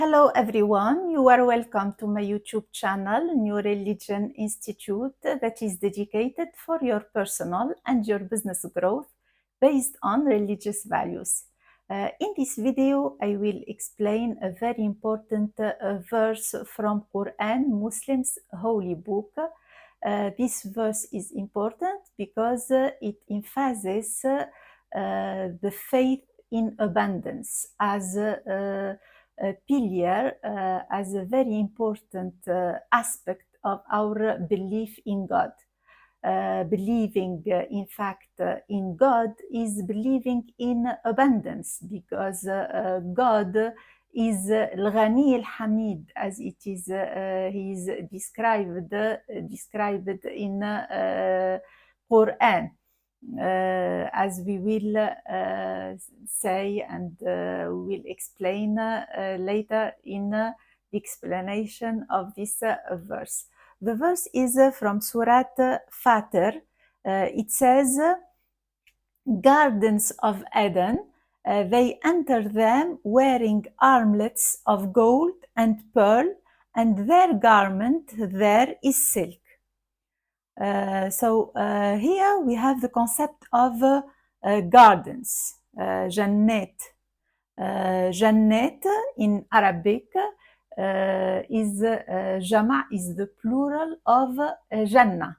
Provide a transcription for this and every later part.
Hello everyone, you are welcome to my YouTube channel, New Religion Institute, that is dedicated for your personal and your business growth based on religious values. In this video, I will explain a very important verse from Quran, Muslims' holy book. This verse is important because it emphasizes the faith in abundance as a pillar, as a very important aspect of our belief in God. Believing, in fact, in God is believing in abundance, because God is Al-Ghani Al-Hamid, as it is he is described in Quran. As we will say and will explain later in the explanation of this verse. The verse is from Surat Fatir. It says, "Gardens of Eden, they enter them wearing armlets of gold and pearl, and their garment there is silk." Here we have the concept of gardens, Jannat. Jannat in Arabic is Jama is the plural of Jannah.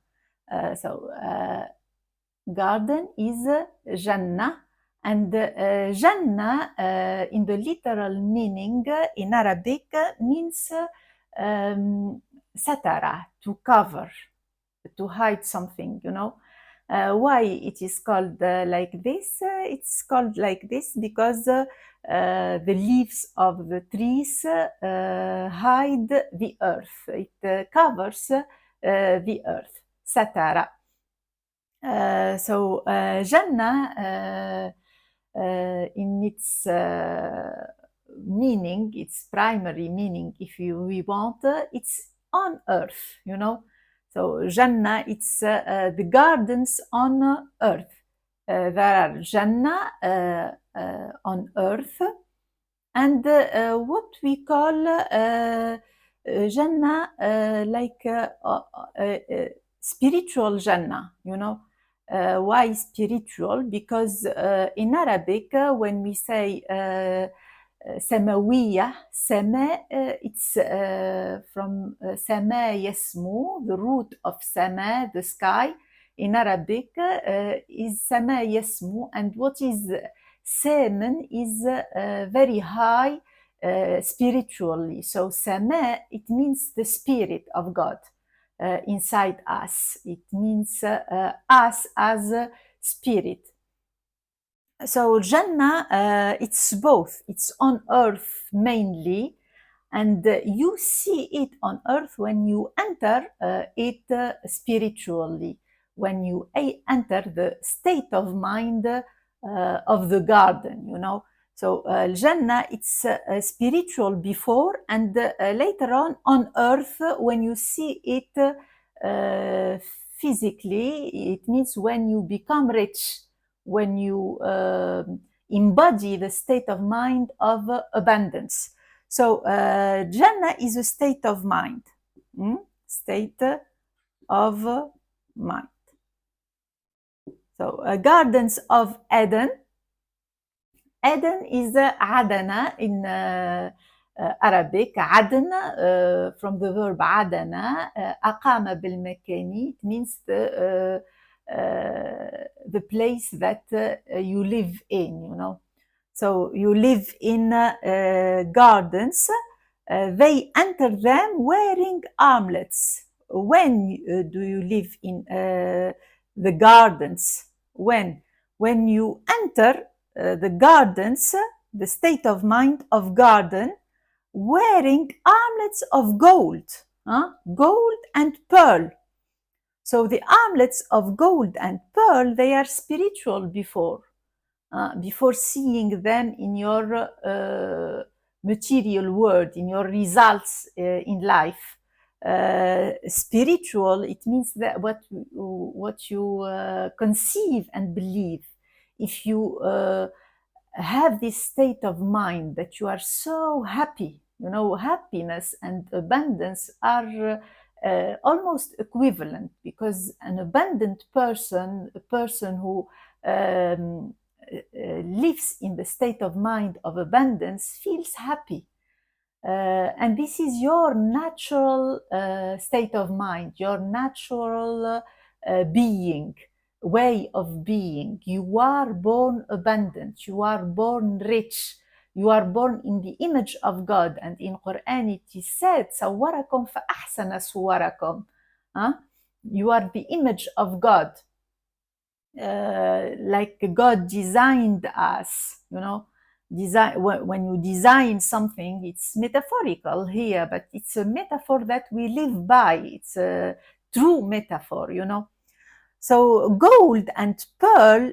Garden is Jannah, and Jannah in the literal meaning in Arabic means satara, to cover, to hide something, why it is called like this? It's called like this because the leaves of the trees hide the earth. It covers the earth, satara. Jannah, in its meaning, its primary meaning, if we want, it's on earth, So Jannah, it's the gardens on earth. There are Jannah on earth, and what we call Jannah, like spiritual Jannah, why spiritual? Because in Arabic, when we say Samawiyah, Sama, it's from Sama Yasmu, the root of Sama, the sky. In Arabic is Sama Yasmu, and what is Saman is very high spiritually. So Sama, it means the spirit of God inside us. It means us as a spirit. So Jannah, it's both. It's on earth mainly, and you see it on earth when you enter it spiritually, when you enter the state of mind of the garden, So Jannah, it's spiritual before, and later on earth, when you see it physically, it means when you become rich, when you embody the state of mind of abundance. So Jannah is a state of mind, state of mind. So gardens of Eden. Eden is Adana in Arabic. Adana, from the verb Adana, Aqama bil-makani, it means the place that you live in, So you live in gardens. They enter them wearing armlets. When do you live in the gardens? When you enter the gardens, the state of mind of garden, wearing armlets of gold, gold and pearl. So the armlets of gold and pearl, they are spiritual before seeing them in your material world, in your results in life. Spiritual, it means that what you conceive and believe. If you have this state of mind that you are so happy, You know, happiness and abundance are almost equivalent, because an abundant person, a person who lives in the state of mind of abundance, feels happy. And this is your natural state of mind, your natural being, way of being. You are born abundant, you are born rich, you are born in the image of God. And in Quran it is said, صوركم فأحسن صوركم. You are the image of God. Like God designed us, you know. When you design something, it's metaphorical here, but it's a metaphor that we live by. It's a true metaphor, you know. So gold and pearl,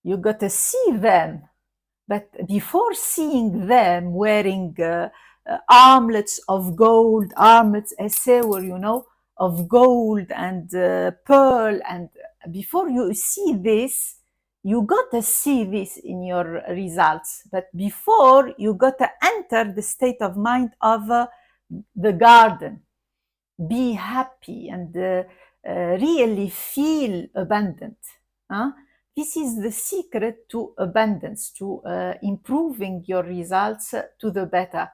you got to see them, but before seeing them wearing armlets of gold, armlets, sewer, you know, of gold and pearl, and before you see this, you got to see this in your results. But before, you got to enter the state of mind of the garden. Be happy and really feel abundant. This is the secret to abundance, to improving your results to the better.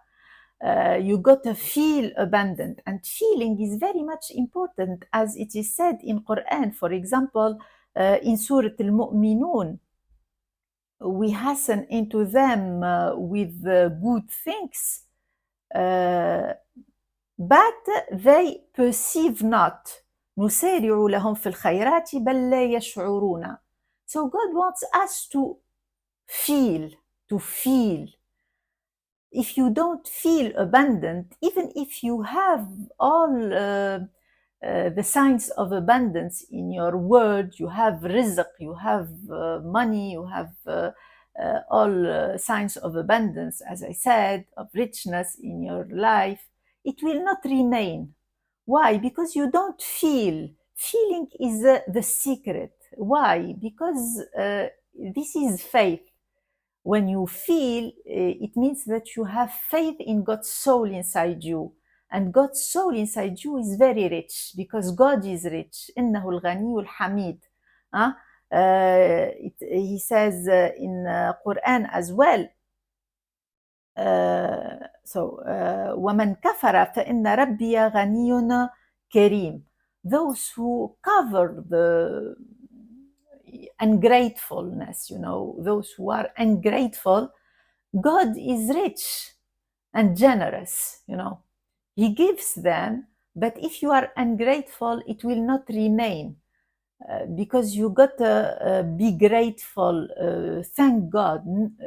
You got to feel abundant, and feeling is very much important, as it is said in Quran. For example, in Surah Al-Mu'minun, we hasten into them with good things, but they perceive not. نسارع لهم في الخيرات بل لا يشعرون. So God wants us to feel, to feel. If you don't feel abundant, even if you have all the signs of abundance in your word, you have rizq, you have money, you have all signs of abundance, as I said, of richness in your life, it will not remain. Why? Because you don't feel. Feeling is the secret. Why? Because this is faith. When you feel, it means that you have faith in God's soul inside you. And God's soul inside you is very rich, because God is rich. إنه الغني الحميد. He says in Quran as well. ومن كفر فإن ربي غني كريم. Those who cover the ungratefulness, you know, those who are ungrateful, God is rich and generous, you know. He gives them, but if you are ungrateful, it will not remain. Because you got to be grateful, thank God.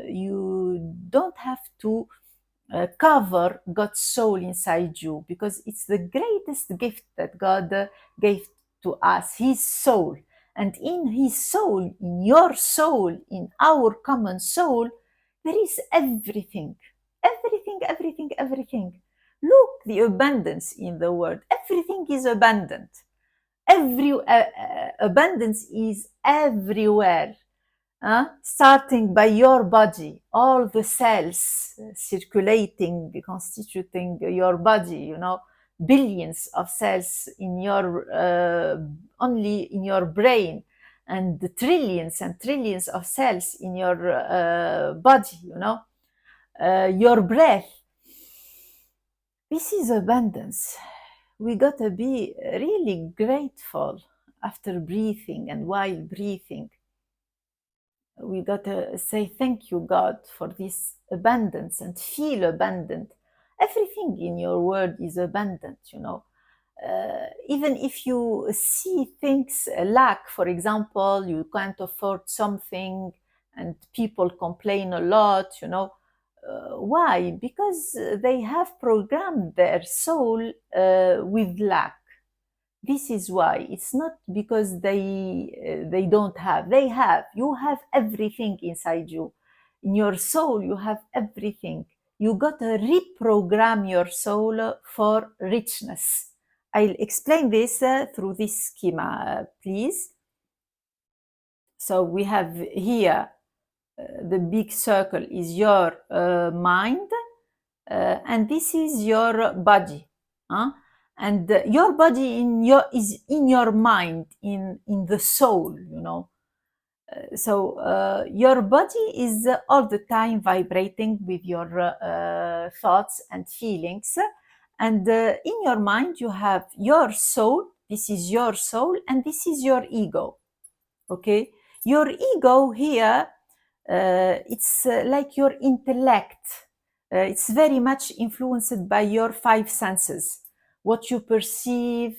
You don't have to cover God's soul inside you, because it's the greatest gift that God gave to us, His soul. And in His soul, in your soul, in our common soul, there is everything. Everything, everything, everything. Look, the abundance in the world. Everything is abundant. Abundance is everywhere. Starting by your body, all the cells circulating, constituting your body, you know, billions of cells in your only in your brain, and the trillions and trillions of cells in your body, you know, your breath. This is abundance. We got to be really grateful after breathing and while breathing. We got to say thank you, God, for this abundance, and feel abundant. Everything in your world is abundant, you know. Even if you see things lack, for example, you can't afford something and people complain a lot, you know. Why? Because they have programmed their soul with lack. This is why. It's not because they don't have. They have. You have everything inside you. In your soul, you have everything. You got to reprogram your soul for richness. I'll explain this through this schema, please. So we have here, the big circle is your mind. and this is your body, and your body is in your mind, in the soul, so your body is all the time vibrating with your thoughts and feelings, and in your mind you have your soul. This is your soul, and this is your ego. Okay, your ego here, it's like your intellect. It's very much influenced by your five senses, what you perceive,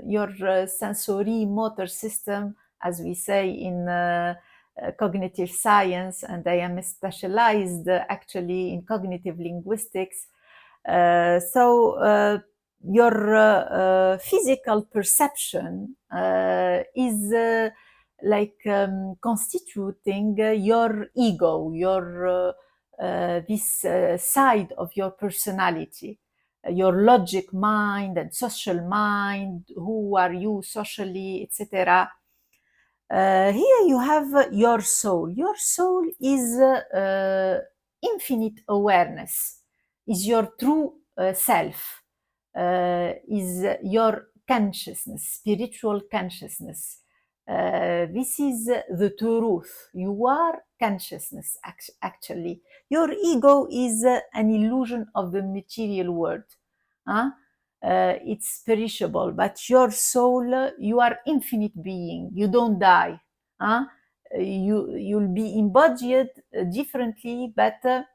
your sensory motor system, as we say in cognitive science, and I am specialized actually in cognitive linguistics. So your physical perception is like constituting your ego, your this side of your personality, your logic mind and social mind. Who are you socially, etc. Here you have your soul. Your soul is infinite awareness, is your true self, is your consciousness, spiritual consciousness. This is the truth. You are consciousness, actually. Your ego is an illusion of the material world. Huh? It's perishable, but your soul, you are infinite being. You don't die. Huh? You'll be embodied differently, but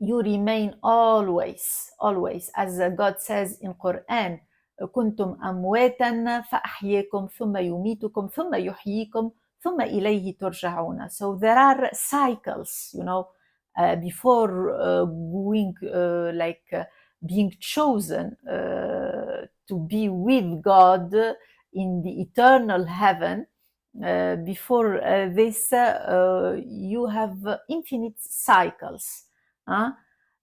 you remain always, as God says in Quran, كنتم أمواتا فأحياكم ثم يميتكم ثم يحييكم ثم إليه ترجعون. So there are cycles, before going being chosen to be with God in the eternal heaven. Before this, you have infinite cycles.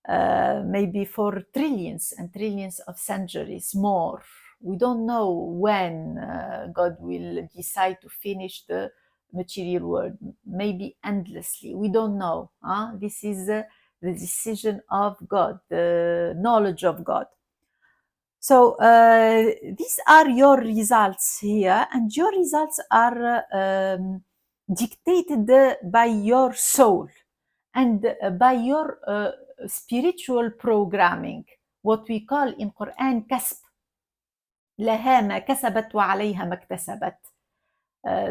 Maybe for trillions and trillions of centuries more. We don't know when God will decide to finish the material world, maybe endlessly. We don't know. This is the decision of God, the knowledge of God. So these are your results here, and your results are dictated by your soul and by your spiritual programming, what we call in Quran كسب. لها ما كسبت وعليها ما اكتسبت.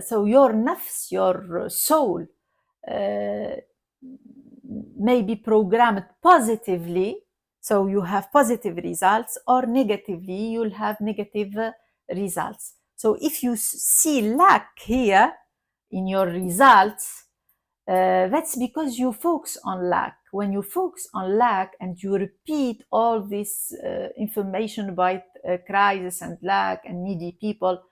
So your nafs, your soul, may be programmed positively, so you have positive results, or negatively, you'll have negative results. So if you see lack here in your results, that's because you focus on lack. When you focus on lack and you repeat all this information about crisis and lack and needy people,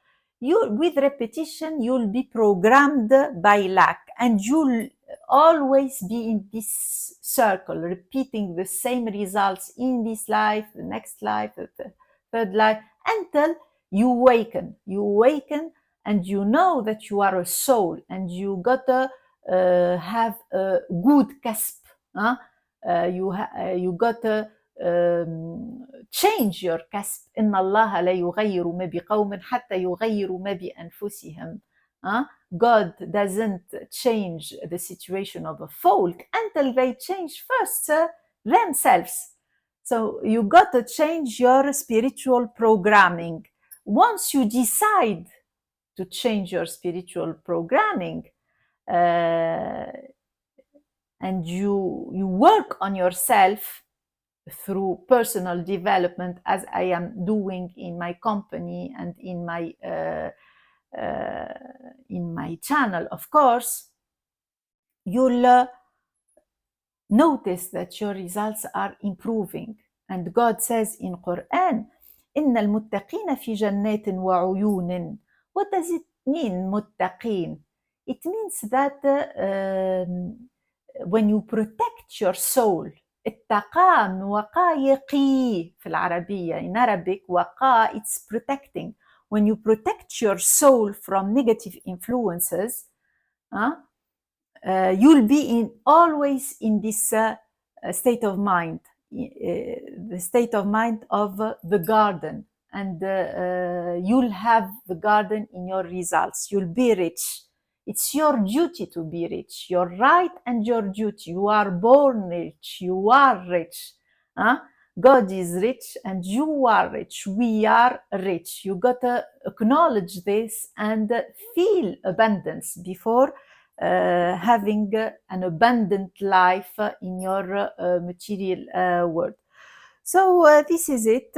with repetition, you'll be programmed by lack, and you'll always be in this circle, repeating the same results in this life, the next life, the third life, until you awaken. You awaken, and you know that you are a soul, and you gotta have a good kasb. You gotta change your kasb. إن الله لا يغير ما بقوم حتى يغيروا ما بأنفسهم. God doesn't change the situation of a folk until they change first themselves. So you got to change your spiritual programming. Once you decide to change your spiritual programming, and you work on yourself through personal development, as I am doing in my company and in my channel, of course, you'll notice that your results are improving. And God says in Quran, إن المتقين في جنات وعيون. What does it mean, muttaqin? It means that when you protect your soul, اتقى من وقى يقي في العربية. In Arabic, وقى, it's protecting. When you protect your soul from negative influences, you'll be always in this state of mind, the state of mind of the garden, and you'll have the garden in your results. You'll be rich. It's your duty to be rich, your right and your duty. You are born rich, you are rich. Huh? God is rich and you are rich. We are rich. You gotta acknowledge this and feel abundance before having an abundant life in your material world. So this is it.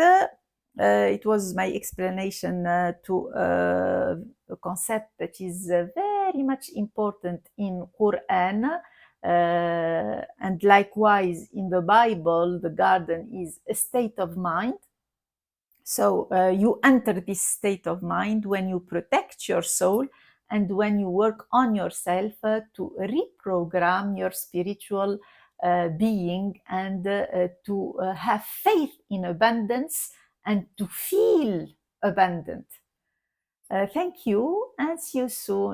It was my explanation to a concept that is very much important in Quran. And likewise in the Bible, the garden is a state of mind. So you enter this state of mind when you protect your soul and when you work on yourself to reprogram your spiritual being and to have faith in abundance and to feel abundant. Thank you and see you soon.